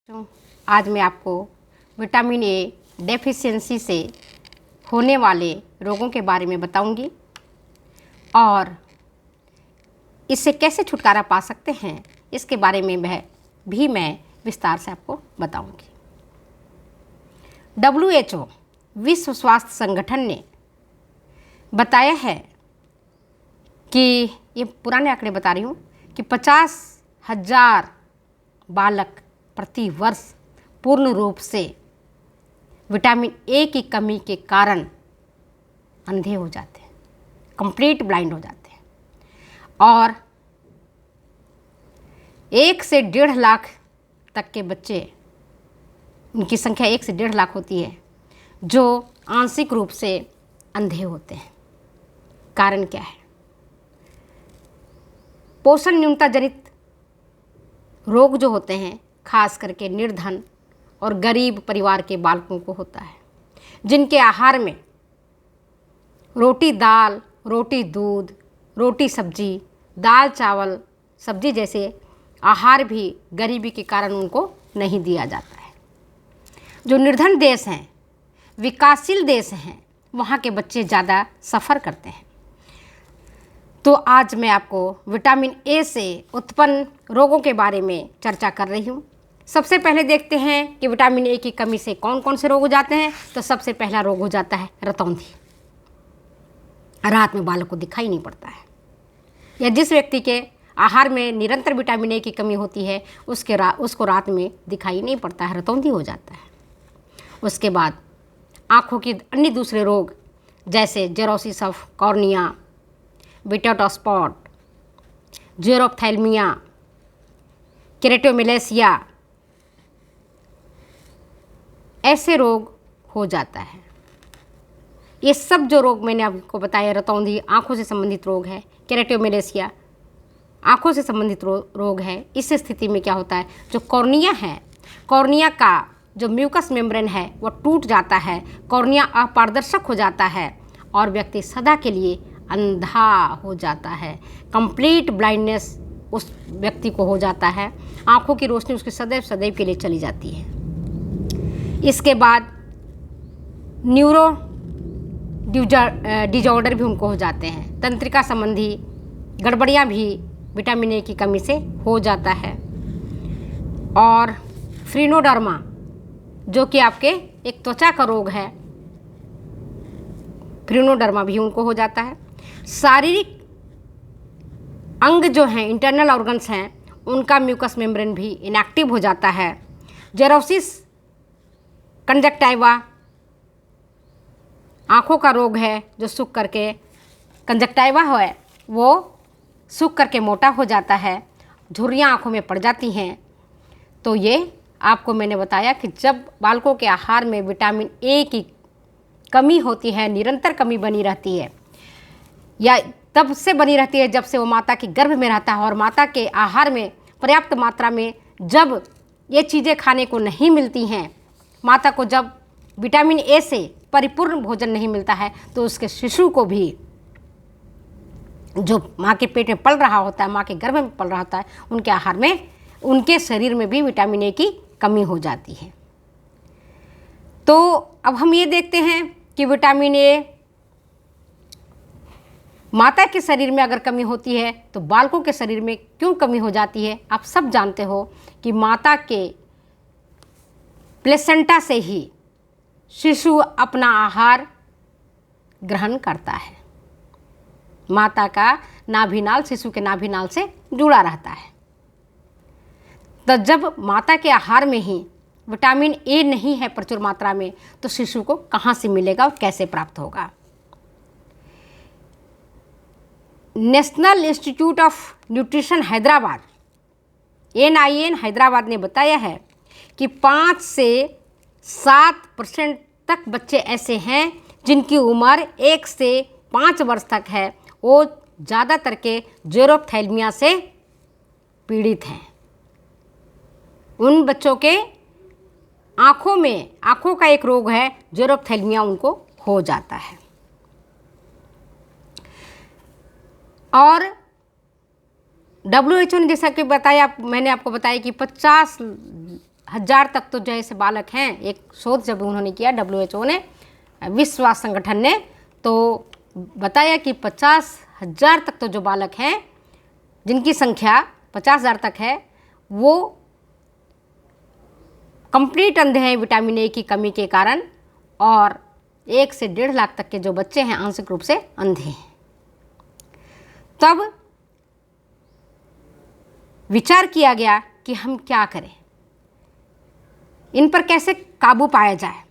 तो आज मैं आपको विटामिन ए डेफिशिएंसी से होने वाले रोगों के बारे में बताऊंगी और इससे कैसे छुटकारा पा सकते हैं इसके बारे में भी मैं विस्तार से आपको बताऊंगी। WHO विश्व स्वास्थ्य संगठन ने बताया है कि ये पुराने आंकड़े बता रही हूँ कि 50,000 बालक प्रति वर्ष पूर्ण रूप से विटामिन ए की कमी के कारण अंधे हो जाते हैं, कंप्लीट ब्लाइंड हो जाते हैं और 1 से 1.5 लाख तक के बच्चे, उनकी संख्या 1 से 1.5 लाख होती है जो आंशिक रूप से अंधे होते हैं। कारण क्या है? पोषण न्यूनता जनित रोग जो होते हैं खास करके निर्धन और गरीब परिवार के बालकों को होता है, जिनके आहार में रोटी दाल, रोटी दूध, रोटी सब्जी, दाल चावल सब्जी जैसे आहार भी गरीबी के कारण उनको नहीं दिया जाता है। जो निर्धन देश हैं, विकासशील देश हैं, वहाँ के बच्चे ज़्यादा सफ़र करते हैं। तो आज मैं आपको विटामिन ए से उत्पन्न रोगों के बारे में चर्चा कर रही हूँ। सबसे पहले देखते हैं कि विटामिन ए की कमी से कौन कौन से रोग हो जाते हैं। तो सबसे पहला रोग हो जाता है रतौंधी। रात में बालक को दिखाई नहीं पड़ता है, या जिस व्यक्ति के आहार में निरंतर विटामिन ए की कमी होती है उसको रात में दिखाई नहीं पड़ता है, रतौंधी हो जाता है। उसके बाद आँखों के अन्य दूसरे रोग जैसे जेरोसिस ऑफ कॉर्निया, विटेट स्पॉट, जेरोप्थैल्मिया, केरेटोमेलेसिया, ऐसे रोग हो जाता है। ये सब जो रोग मैंने आपको बताया, रतौंधी आँखों से संबंधित रोग है, केरेटोमेलेसिया आँखों से संबंधित रोग है। इस स्थिति में क्या होता है, जो कॉर्निया है, कॉर्निया का जो म्यूकस मेम्ब्रेन है वो टूट जाता है, कॉर्निया अपारदर्शक हो जाता है और व्यक्ति सदा के लिए अंधा हो जाता है। कंप्लीट ब्लाइंडनेस उस व्यक्ति को हो जाता है, आँखों की रोशनी उसकी सदैव सदैव के लिए चली जाती है। इसके बाद न्यूरो डिजॉर्डर भी उनको हो जाते हैं, तंत्रिका संबंधी गड़बड़ियाँ भी विटामिन ए की कमी से हो जाता है। और फ्रीनोडर्मा जो कि आपके एक त्वचा का रोग है, फ्रीनोडर्मा भी उनको हो जाता है। शारीरिक अंग जो हैं, इंटरनल ऑर्गन्स हैं, उनका म्यूकस मेम्ब्रेन भी इनएक्टिव हो जाता है। जेरोसिस कंजक्टाइवा आँखों का रोग है जो सूख करके, कंजक्टाइवा है वो सूख करके मोटा हो जाता है, झुर्रियाँ आँखों में पड़ जाती हैं। तो ये आपको मैंने बताया कि जब बालकों के आहार में विटामिन ए की कमी होती है, निरंतर कमी बनी रहती है, या तब से बनी रहती है जब से वो माता के गर्भ में रहता है और माता के आहार में पर्याप्त मात्रा में जब ये चीज़ें खाने को नहीं मिलती हैं, माता को जब विटामिन ए से परिपूर्ण भोजन नहीं मिलता है, तो उसके शिशु को भी जो माँ के पेट में पल रहा होता है, माँ के गर्भ में पल रहा होता है, उनके आहार में, उनके शरीर में भी विटामिन ए की कमी हो जाती है। तो अब हम ये देखते हैं कि विटामिन ए माता के शरीर में अगर कमी होती है तो बालकों के शरीर में क्यों कमी हो जाती है। आप सब जानते हो कि माता के प्लेसेंटा से ही शिशु अपना आहार ग्रहण करता है। माता का नाभिनाल शिशु के नाभिनाल से जुड़ा रहता है। तो जब माता के आहार में ही विटामिन ए नहीं है प्रचुर मात्रा में, तो शिशु को कहाँ से मिलेगा और कैसे प्राप्त होगा। National institute of nutrition Hyderabad, NIN Hyderabad ने बताया है कि 5 से 7% तक बच्चे ऐसे हैं जिनकी उम्र 1 से 5 वर्ष तक है, वो ज़्यादातर के जेरोप्थैल्मिया से पीड़ित हैं। उन बच्चों के आँखों का एक रोग है, जेरोप्थैल्मिया उनको हो जाता है। और WHO ने जैसा कि बताया, मैंने आपको बताया कि 50 50,000 तक तो जैसे बालक हैं, एक शोध जब उन्होंने किया WHO ने, विश्व स्वास्थ्य संगठन ने, तो बताया कि 50,000 तक तो जो बालक हैं जिनकी संख्या 50,000 तक है वो कंप्लीट अंधे हैं विटामिन ए की कमी के कारण, और 1 से 1.5 लाख तक के जो बच्चे हैं आंशिक रूप से अंधे हैं। तब विचार किया गया कि हम क्या करें, इन पर कैसे काबू पाया जाए।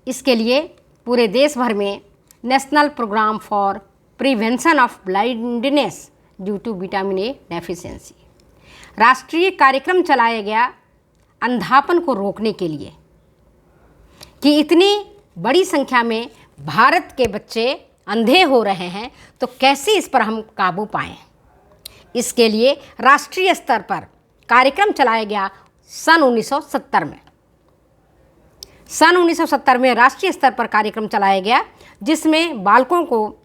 इसके लिए पूरे देश भर में national programme for prevention of blindness due to vitamin A deficiency राष्ट्रीय कार्यक्रम चलाया गया अंधापन को रोकने के लिए, कि इतनी बड़ी संख्या में भारत के बच्चे अंधे हो रहे हैं तो कैसे इस पर हम काबू पाएं। इसके लिए राष्ट्रीय स्तर पर कार्यक्रम चलाया गया सन 1970 में। सन 1970 में राष्ट्रीय स्तर पर कार्यक्रम चलाया गया, जिसमें बालकों को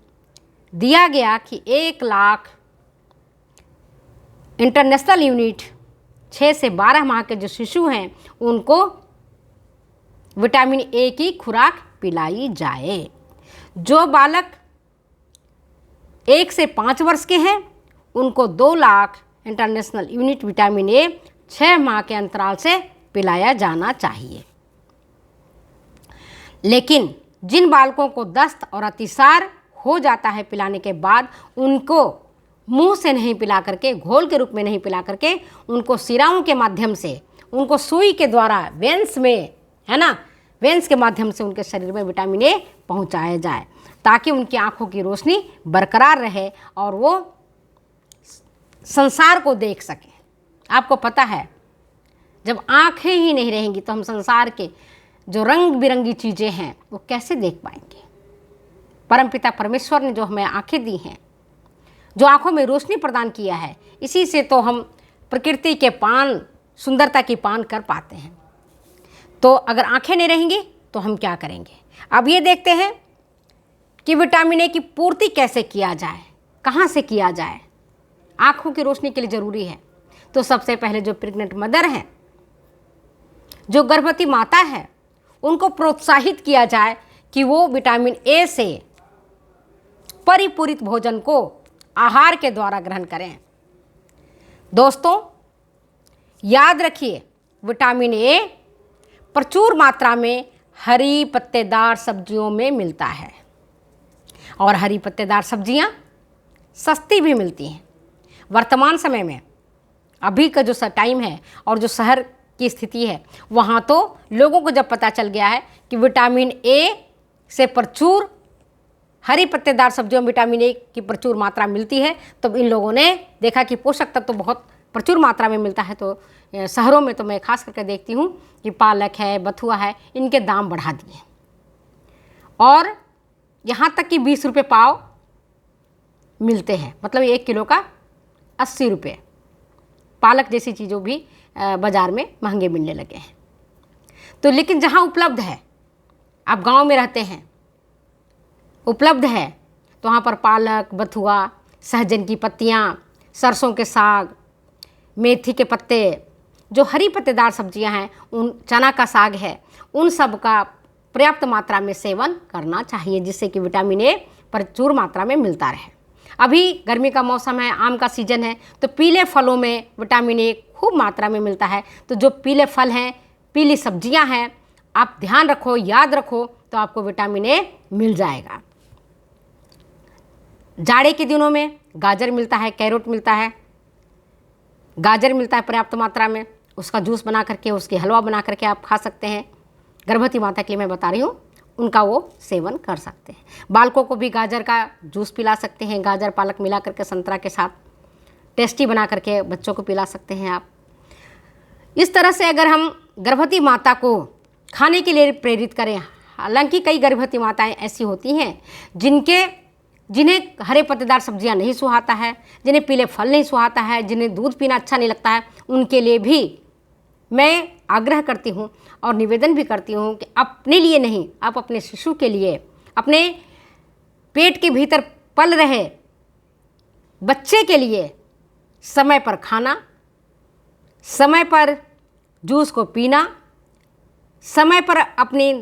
दिया गया कि 1 लाख इंटरनेशनल यूनिट 6 से 12 माह के जो शिशु हैं उनको विटामिन ए की खुराक पिलाई जाए। जो बालक 1 से 5 वर्ष के हैं उनको 2 lakh international unit vitamin A 6 माह के अंतराल से पिलाया जाना चाहिए। लेकिन जिन बालकों को दस्त और अतिसार हो जाता है पिलाने के बाद, उनको मुंह से नहीं पिला करके, घोल के रूप में नहीं पिला करके, उनको सिराओं के माध्यम से, उनको सुई के द्वारा वेंस में, है ना, वेंस के माध्यम से उनके शरीर में विटामिन ए पहुंचाया जाए, ताकि उनकी आंखों की रोशनी बरकरार रहे और वो संसार को देख सकें। आपको पता है, जब आंखें ही नहीं रहेंगी तो हम संसार के जो रंग बिरंगी चीज़ें हैं वो कैसे देख पाएंगे। परमपिता परमेश्वर ने जो हमें आंखें दी हैं, जो आंखों में रोशनी प्रदान किया है, इसी से तो हम प्रकृति के पान, सुंदरता की पान कर पाते हैं। तो अगर आंखें नहीं रहेंगी तो हम क्या करेंगे। अब ये देखते हैं कि विटामिन ए की पूर्ति कैसे किया जाए, कहाँ से किया जाए। आंखों की रोशनी के लिए ज़रूरी है तो सबसे पहले जो प्रेग्नेंट मदर हैं, जो गर्भवती माता है, उनको प्रोत्साहित किया जाए कि वो विटामिन ए से परिपूरित भोजन को आहार के द्वारा ग्रहण करें। दोस्तों याद रखिए, विटामिन ए प्रचुर मात्रा में हरी पत्तेदार सब्जियों में मिलता है, और हरी पत्तेदार सब्जियां सस्ती भी मिलती हैं। वर्तमान समय में अभी का जो टाइम है और जो शहर की स्थिति है, वहाँ तो लोगों को जब पता चल गया है कि विटामिन ए से प्रचुर, हरी पत्तेदार सब्जियों में विटामिन ए की प्रचुर मात्रा मिलती है, तब इन लोगों ने देखा कि पोषक तत्व तो बहुत प्रचुर मात्रा में मिलता है, तो शहरों में तो मैं खास करके देखती हूँ कि पालक है, बथुआ है, इनके दाम बढ़ा दिए, और यहाँ तक कि 20 रुपये पाव मिलते हैं, मतलब 1 किलो का 80 रुपये। पालक जैसी चीज़ों भी बाज़ार में महंगे मिलने लगे हैं। तो लेकिन जहाँ उपलब्ध है, आप गांव में रहते हैं, उपलब्ध है, तो वहाँ पर पालक, बथुआ, सहजन की पत्तियाँ, सरसों के साग, मेथी के पत्ते, जो हरी पत्तेदार सब्जियां हैं, उन चना का साग है, उन सब का पर्याप्त मात्रा में सेवन करना चाहिए, जिससे कि विटामिन ए प्रचुर मात्रा में मिलता रहे। अभी गर्मी का मौसम है, आम का सीजन है, तो पीले फलों में विटामिन ए खूब मात्रा में मिलता है। तो जो पीले फल हैं, पीली सब्जियां हैं, आप ध्यान रखो, याद रखो, तो आपको विटामिन ए मिल जाएगा। जाड़े के दिनों में गाजर मिलता है, कैरोट मिलता है, गाजर मिलता है पर्याप्त मात्रा में, उसका जूस बना करके, उसकी हलवा बना करके आप खा सकते हैं। गर्भवती माता के लिए मैं बता रही हूँ, उनका वो सेवन कर सकते हैं। बालकों को भी गाजर का जूस पिला सकते हैं, गाजर पालक मिला करके संतरा के साथ टेस्टी बना करके बच्चों को पिला सकते हैं आप। इस तरह से अगर हम गर्भवती माता को खाने के लिए प्रेरित करें, हालांकि कई गर्भवती माताएं ऐसी होती हैं जिन्हें हरे पत्तेदार सब्जियां नहीं सुहाता है, जिन्हें पीले फल नहीं सुहाता है, जिन्हें दूध पीना अच्छा नहीं लगता है, उनके लिए भी मैं आग्रह करती हूँ और निवेदन भी करती हूँ कि अपने लिए नहीं, आप अपने शिशु के लिए, अपने पेट के भीतर पल रहे बच्चे के लिए समय पर खाना, समय पर जूस को पीना, समय पर अपनी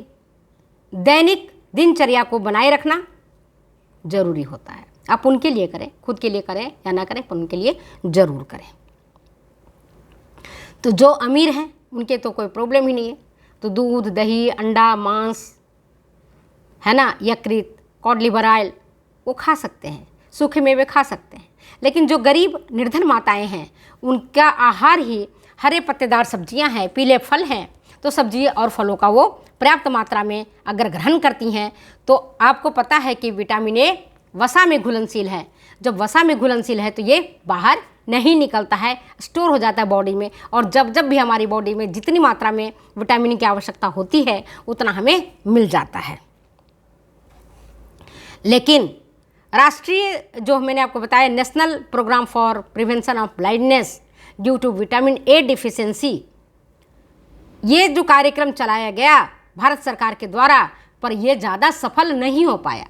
दैनिक दिनचर्या को बनाए रखना जरूरी होता है। आप उनके लिए करें, खुद के लिए करें या ना करें, पर उनके लिए ज़रूर करें। तो जो अमीर हैं उनके तो कोई प्रॉब्लम ही नहीं है, तो दूध, दही, अंडा, मांस, है ना, यकृत, कॉड लिवर ऑयल वो खा सकते हैं, सूखे मेवे खा सकते हैं। लेकिन जो गरीब निर्धन माताएं हैं उनका आहार ही हरे पत्तेदार सब्जियां हैं, पीले फल हैं। तो सब्जी और फलों का वो पर्याप्त मात्रा में अगर ग्रहण करती हैं तो आपको पता है कि विटामिन ए वसा में घुलनशील है। जब वसा में घुलनशील है तो ये बाहर नहीं निकलता है, स्टोर हो जाता है बॉडी में, और जब जब भी हमारी बॉडी में जितनी मात्रा में विटामिन की आवश्यकता होती है उतना हमें मिल जाता है। लेकिन राष्ट्रीय जो मैंने आपको बताया national programme for prevention of blindness due to vitamin A deficiency, ये जो कार्यक्रम चलाया गया भारत सरकार के द्वारा, पर यह ज़्यादा सफल नहीं हो पाया।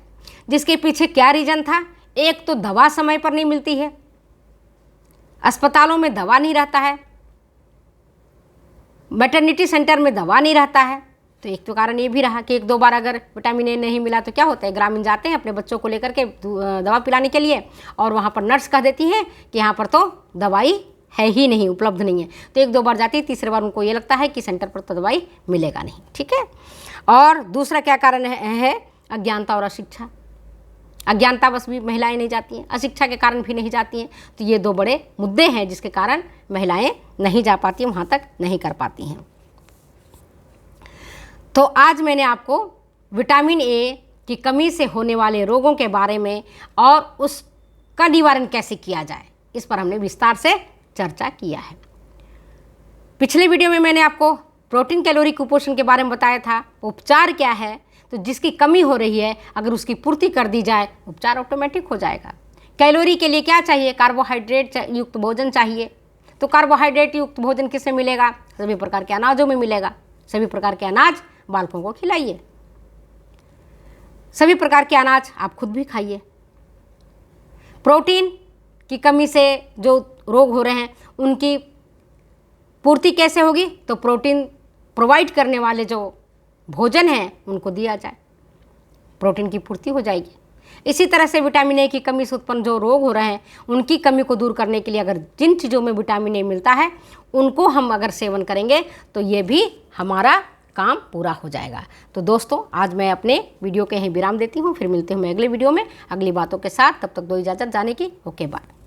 जिसके पीछे क्या रीज़न था? एक तो दवा समय पर नहीं मिलती है, अस्पतालों में दवा नहीं रहता है, मैटरनिटी सेंटर में दवा नहीं रहता है। तो एक तो कारण ये भी रहा कि एक दो बार अगर विटामिन ए नहीं मिला तो क्या होता है, ग्रामीण जाते हैं अपने बच्चों को लेकर के दवा पिलाने के लिए, और वहाँ पर नर्स कह देती हैं कि यहाँ पर तो दवाई है ही नहीं, उपलब्ध नहीं है। तो एक दो बार जाती है, तीसरे बार उनको ये लगता है कि सेंटर पर तो दवाई मिलेगा नहीं। ठीक है। और दूसरा क्या कारण है? अज्ञानता और अशिक्षा। अज्ञानता बस भी महिलाएं नहीं जाती हैं, अशिक्षा के कारण भी नहीं जाती हैं। तो ये दो बड़े मुद्दे हैं जिसके कारण महिलाएं नहीं जा पाती हैं, वहाँ तक नहीं कर पाती हैं। तो आज मैंने आपको विटामिन ए की कमी से होने वाले रोगों के बारे में और उसका निवारण कैसे किया जाए, इस पर हमने विस्तार से चर्चा किया है। पिछले वीडियो में मैंने आपको प्रोटीन कैलोरी कुपोषण के बारे में बताया था, उपचार क्या है। तो जिसकी कमी हो रही है अगर उसकी पूर्ति कर दी जाए उपचार ऑटोमेटिक हो जाएगा। कैलोरी के लिए क्या चाहिए? कार्बोहाइड्रेट युक्त भोजन चाहिए। तो कार्बोहाइड्रेट युक्त भोजन किससे मिलेगा? सभी प्रकार के अनाजों में मिलेगा। सभी प्रकार के अनाज बालकों को खिलाइए, सभी प्रकार के अनाज आप खुद भी खाइए। प्रोटीन की कमी से जो रोग हो रहे हैं उनकी पूर्ति कैसे होगी? तो प्रोटीन प्रोवाइड करने वाले जो भोजन हैं उनको दिया जाए, प्रोटीन की पूर्ति हो जाएगी। इसी तरह से विटामिन ए की कमी से उत्पन्न जो रोग हो रहे हैं उनकी कमी को दूर करने के लिए अगर जिन चीज़ों में विटामिन ए मिलता है उनको हम अगर सेवन करेंगे तो ये भी हमारा काम पूरा हो जाएगा। तो दोस्तों आज मैं अपने वीडियो के यहीं विराम देती हूँ, फिर मिलते हैं मैं अगले वीडियो में अगली बातों के साथ। तब तक दो इजाज़त जाने की। Okay bye.